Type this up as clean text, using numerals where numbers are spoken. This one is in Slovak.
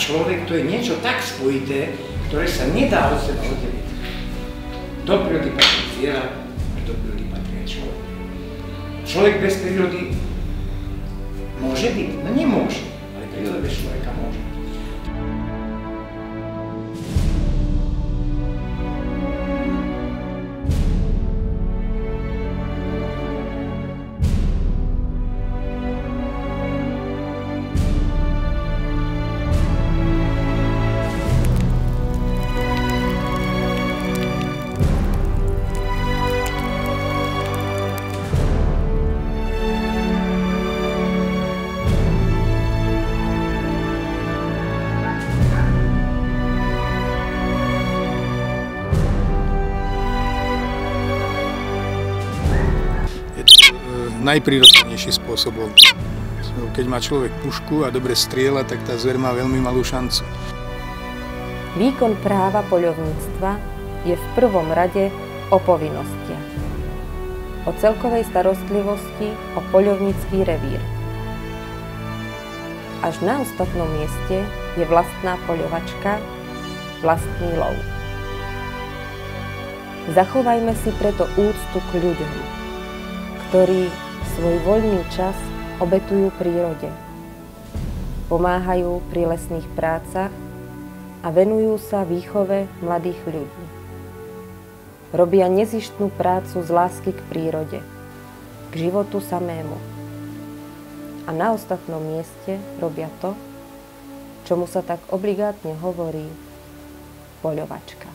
človek to je niečo tak spojité, ktoré sa nedá od seba oddeliť. Do prírody patrí zviera a do prírody patrí aj človek. Človek bez prírody môže byť? No nemôže, ale príroda bez človeka môže. Najprirodzenejší spôsob. Keď má človek pušku a dobre strieľa, tak tá zver má veľmi malú šancu. Výkon práva poľovníctva je v prvom rade o povinnostiach. O celkovej starostlivosti o poľovnícky revír. Až na ostatnom mieste je vlastná poľovačka, vlastný lov. Zachovajme si preto úctu k ľuďom, ktorí svoj voľný čas obetujú prírode, pomáhajú pri lesných prácach a venujú sa výchove mladých ľudí. Robia nezištnú prácu z lásky k prírode, k životu samému. A na ostatnom mieste robia to, čomu sa tak obligátne hovorí poľovačka.